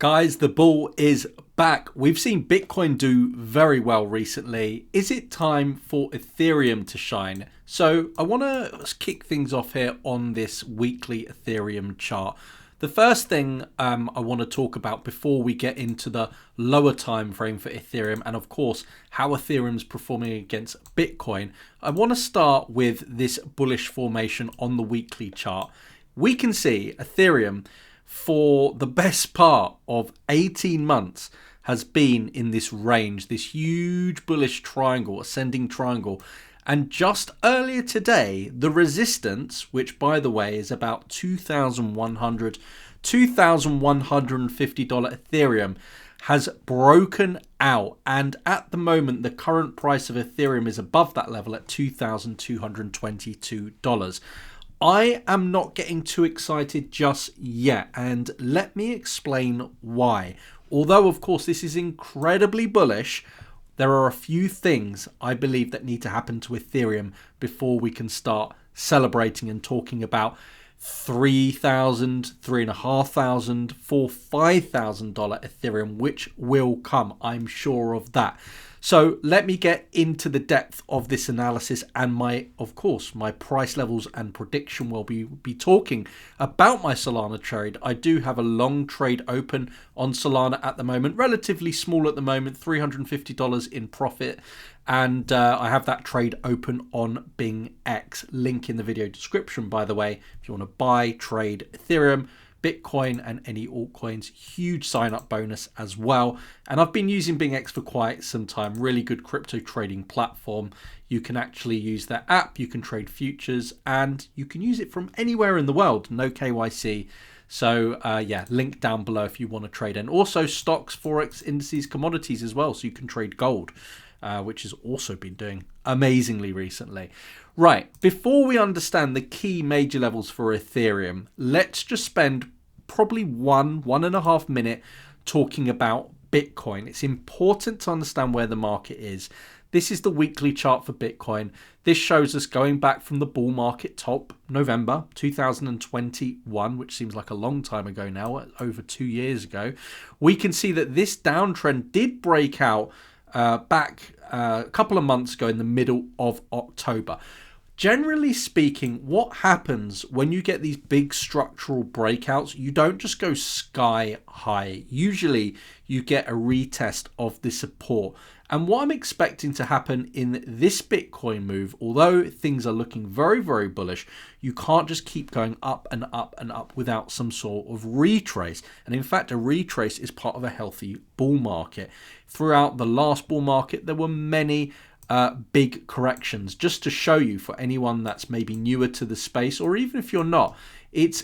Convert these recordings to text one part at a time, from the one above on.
Guys, the bull is back. We've seen Bitcoin do very well recently. Is it time for Ethereum to shine? So I want to kick things off here on this weekly Ethereum chart. The first thing I want to talk about before we get into the lower time frame for Ethereum and of course how Ethereum's performing against Bitcoin, I want to start with this bullish formation on the weekly chart. We can see Ethereum for the best part of 18 months has been in this range, this huge bullish triangle, ascending triangle. And just earlier today, the resistance, which by the way is about $2,150 Ethereum, has broken out. And at the moment, the current price of Ethereum is above that level at $2,222. I am not getting too excited just yet, and let me explain why. Although, of course, this is incredibly bullish, there are a few things I believe that need to happen to Ethereum before we can start celebrating and talking about $3,000, $3,500, $4,000, $5,000 Ethereum, which will come. I'm sure of that. So let me get into the depth of this analysis and my price levels and prediction. We'll be talking about my Solana trade. I do have a long trade open on Solana at the moment, relatively small at the moment, $350 in profit. And I have that trade open on BingX. Link in the video description, by the way, if you want to buy, trade Ethereum, Bitcoin and any altcoins. Huge sign up bonus as well. And I've been using BingX for quite some time. Really good crypto trading platform. You can actually use their app, you can trade futures, and you can use it from anywhere in the world. No KYC. So yeah, link down below if you want to trade. And also stocks, forex, indices, commodities as well. So you can trade gold, which has also been doing amazingly recently. Right, before we understand the key major levels for Ethereum, let's just spend probably one and a half minute talking about Bitcoin. It's important to understand where the market is. This is the weekly chart for Bitcoin. This shows us going back from the bull market top, November 2021, which seems like a long time ago now, over 2 years ago. We can see that this downtrend did break out back a couple of months ago in the middle of October. Generally speaking, what happens when you get these big structural breakouts, you don't just go sky high. Usually you get a retest of the support. And what I'm expecting to happen in this Bitcoin move, although things are looking very, very bullish, you can't just keep going up and up and up without some sort of retrace. And in fact, a retrace is part of a healthy bull market. Throughout the last bull market, there were many big corrections. Just to show you, for anyone that's maybe newer to the space, or even if you're not, it's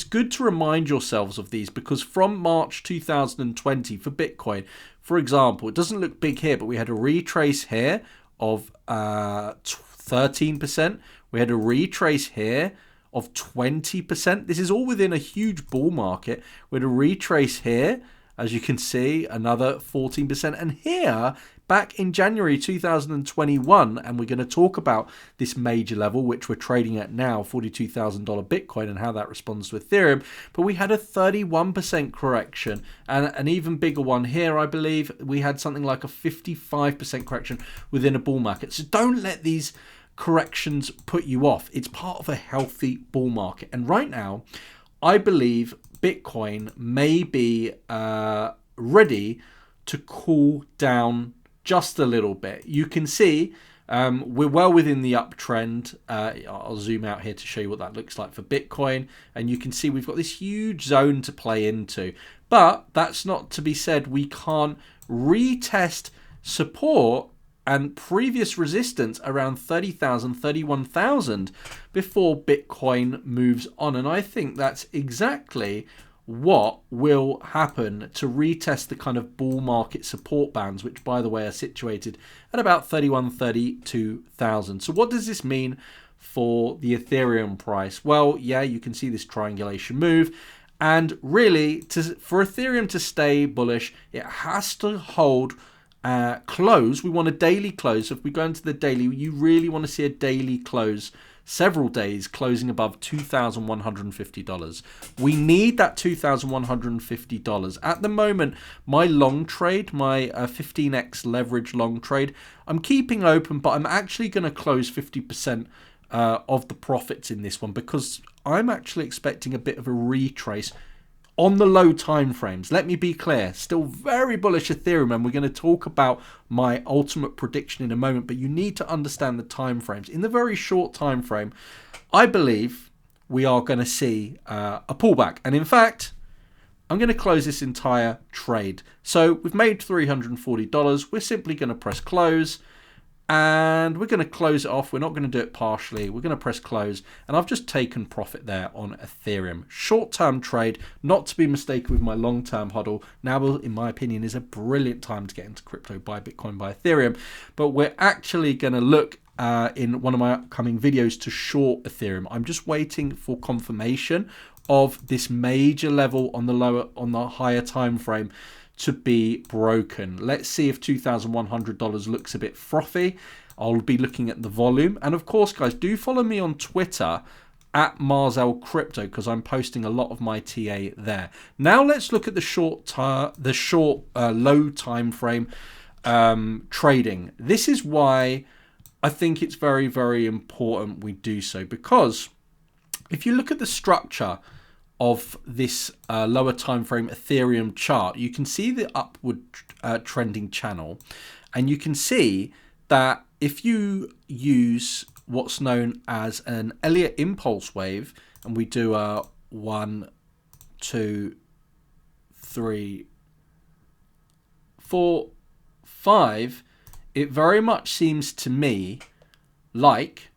good to remind yourselves of these, because from March 2020 for Bitcoin, for example, it doesn't look big here, but we had a retrace here of 13%. We had a retrace here of 20%. This is all within a huge bull market. We had a retrace here, as you can see, another 14%. And here, back in January 2021, and we're going to talk about this major level, which we're trading at now, $42,000 Bitcoin, and how that responds to Ethereum. But we had a 31% correction, and an even bigger one here, I believe. We had something like a 55% correction within a bull market. So don't let these corrections put you off. It's part of a healthy bull market. And right now, I believe Bitcoin may be ready to cool down just a little bit. You can see we're well within the uptrend. I'll zoom out here to show you what that looks like for Bitcoin. And you can see we've got this huge zone to play into. But that's not to be said we can't retest support and previous resistance around 30,000, 31,000 before Bitcoin moves on. And I think that's exactly what will happen to retest the kind of bull market support bands, which by the way are situated at about 31, 32,000. So what does this mean for the Ethereum price? Well, yeah, you can see this triangulation move. And really, for Ethereum to stay bullish, it has to hold close. We want a daily close. So if we go into the daily, you really want to see a daily close several days closing above $2,150. We need that $2,150. At the moment, my long trade, my 15x leverage long trade, I'm keeping open, but I'm actually going to close 50% of the profits in this one because I'm actually expecting a bit of a retrace on the low time frames. Let me be clear, still very bullish Ethereum, and we're going to talk about my ultimate prediction in a moment, but you need to understand the time frames. In the very short time frame, I believe we are going to see a pullback, and in fact I'm going to close this entire trade. So we've made $340. We're simply going to press close, and we're going to close it off. We're not going to do it partially. We're going to press close, and I've just taken profit there on Ethereum. Short-term trade, not to be mistaken with my long-term hodl. Now, in my opinion, is a brilliant time to get into crypto, buy Bitcoin, buy Ethereum. But we're actually going to look in one of my upcoming videos to short Ethereum. I'm just waiting for confirmation of this major level on the higher time frame to be broken. Let's see if $2,100 looks a bit frothy. I'll be looking at the volume, and of course, guys, do follow me on Twitter at @MarsLCrypto because I'm posting a lot of my TA there. Now let's look at the low time frame trading. This is why I think it's very, very important we do so, because if you look at the structure of this lower time frame Ethereum chart, you can see the upward trending channel, and you can see that if you use what's known as an Elliott impulse wave, and we do a 1, 2, 3, 4, 5, it very much seems to me like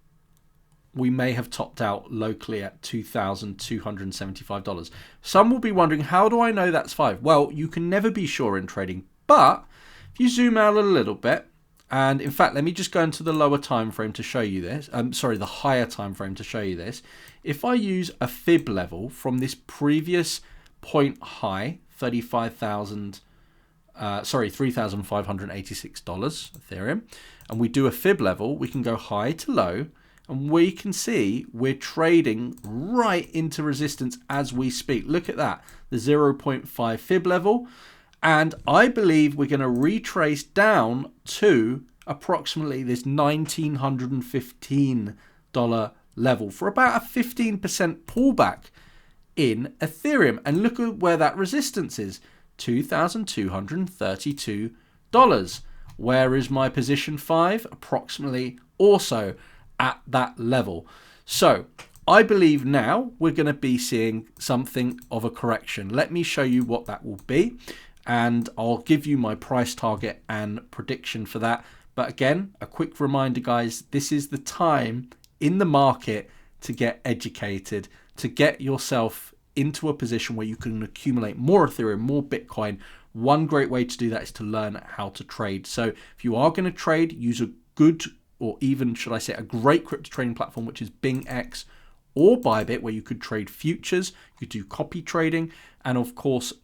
we may have topped out locally at $2,275. Some will be wondering, how do I know that's 5? Well, you can never be sure in trading, but if you zoom out a little bit, and in fact, let me just go into the lower time frame to show you this. The higher time frame to show you this. If I use a fib level from this previous point high, $3,586 Ethereum, and we do a fib level, we can go high to low, and we can see we're trading right into resistance as we speak. Look at that, the 0.5 fib level. And I believe we're going to retrace down to approximately this $1,915 level for about a 15% pullback in Ethereum. And look at where that resistance is, $2,232. Where is my position 5? Approximately also at that level. So I believe now we're going to be seeing something of a correction. Let me show you what that will be, and I'll give you my price target and prediction for that. But again, a quick reminder, guys, this is the time in the market to get educated, to get yourself into a position where you can accumulate more Ethereum, more Bitcoin. One great way to do that is to learn how to trade. So if you are going to trade, use a good, or even should I say a great crypto trading platform, which is BingX or Bybit, where you could trade futures, you do copy trading, and of course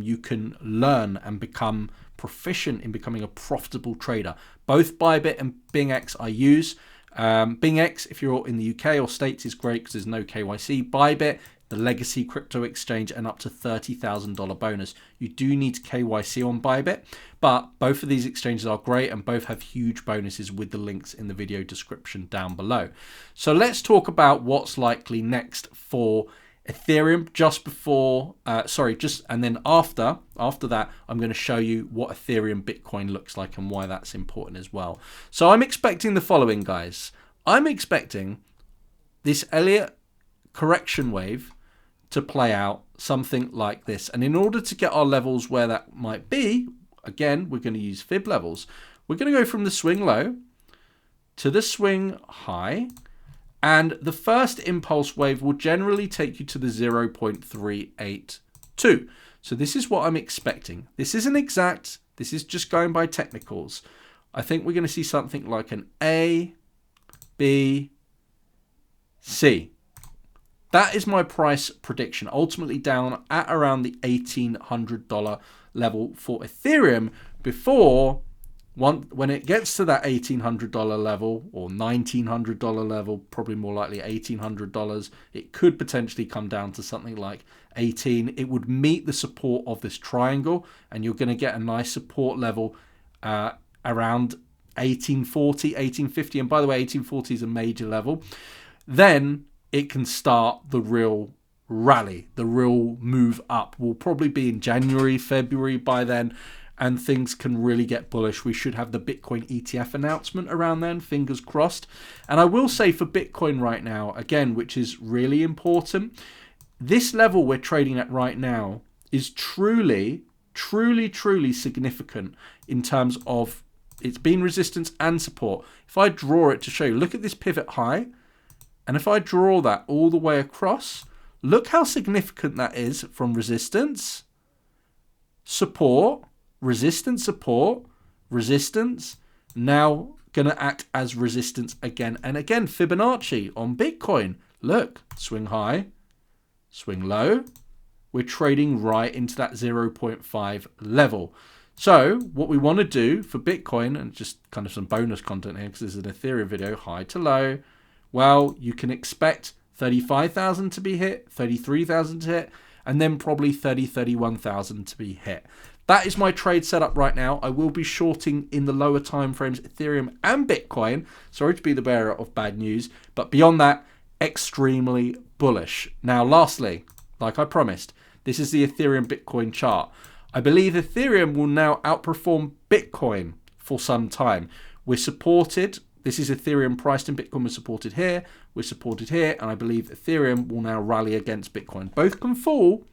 you can learn and become proficient in becoming a profitable trader. Both Bybit and BingX I use. BingX, if you're in the UK or States, is great because there's no KYC. Bybit, the legacy crypto exchange, and up to $30,000 bonus. You do need KYC on Bybit, but both of these exchanges are great and both have huge bonuses with the links in the video description down below. So let's talk about what's likely next for Ethereum and then after that, I'm going to show you what Ethereum Bitcoin looks like and why that's important as well. So I'm expecting the following, guys. I'm expecting this Elliott correction wave to play out something like this. And in order to get our levels where that might be, again, we're going to use fib levels. We're going to go from the swing low to the swing high. And the first impulse wave will generally take you to the 0.382. So this is what I'm expecting. This isn't exact. This is just going by technicals. I think we're going to see something like an A, B, C. That is my price prediction, ultimately down at around the $1,800 level for Ethereum before when it gets to that $1,800 level or $1,900 level, probably more likely $1,800, it could potentially come down to something like 18. It would meet the support of this triangle, and you're going to get a nice support level around 1840, 1850. And by the way, 1840 is a major level. Then it can start the real rally, the real move up. Will probably be in January, February by then, and things can really get bullish. We should have the Bitcoin ETF announcement around then, fingers crossed. And I will say for Bitcoin right now, again, which is really important, this level we're trading at right now is truly, truly, truly significant in terms of it's been resistance and support. If I draw it to show you, look at this pivot high, and if I draw that all the way across, look how significant that is from resistance, support, resistance, support, resistance, now going to act as resistance again and again. Fibonacci on Bitcoin. Look, swing high, swing low. We're trading right into that 0.5 level. So what we want to do for Bitcoin, and just kind of some bonus content here because this is an Ethereum video, high to low. Well, you can expect 35,000 to be hit, 33,000 to hit, and then probably 30, 31,000 to be hit. That is my trade setup right now. I will be shorting in the lower time frames Ethereum and Bitcoin. Sorry to be the bearer of bad news, but beyond that, extremely bullish. Now, lastly, like I promised, this is the Ethereum Bitcoin chart. I believe Ethereum will now outperform Bitcoin for some time. We're supported. This is Ethereum priced in Bitcoin. We're supported here. We're supported here. And I believe Ethereum will now rally against Bitcoin. Both can fall,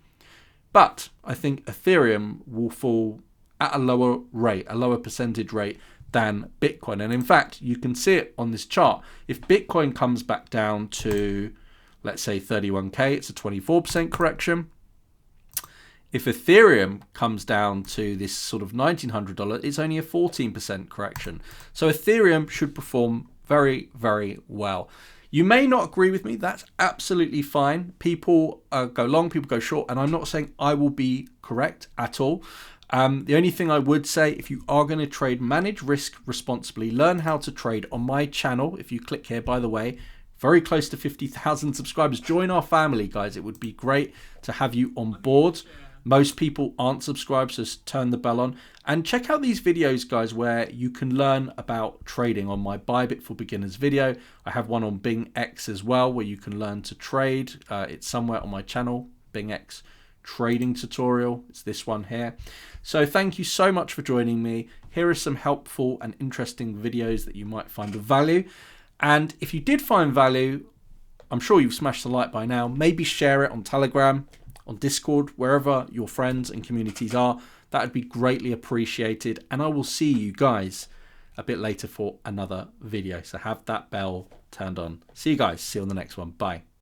but I think Ethereum will fall at a lower rate, a lower percentage rate than Bitcoin. And in fact, you can see it on this chart. If Bitcoin comes back down to, let's say, 31K, it's a 24% correction. If Ethereum comes down to this sort of $1,900, it's only a 14% correction. So Ethereum should perform very, very well. You may not agree with me. That's absolutely fine. People go long, people go short, and I'm not saying I will be correct at all. The only thing I would say, if you are going to trade, manage risk responsibly. Learn how to trade on my channel. If you click here, by the way, very close to 50,000 subscribers. Join our family, guys. It would be great to have you on board. Most people aren't subscribed, so turn the bell on. And check out these videos, guys, where you can learn about trading on my Bybit for Beginners video. I have one on BingX as well, where you can learn to trade. It's somewhere on my channel, BingX trading tutorial. It's this one here. So thank you so much for joining me. Here are some helpful and interesting videos that you might find of value. And if you did find value, I'm sure you've smashed the like by now. Maybe share it on Telegram, on Discord, wherever your friends and communities are. That would be greatly appreciated. And I will see you guys a bit later for another video. So have that bell turned on. See you guys. See you on the next one. Bye.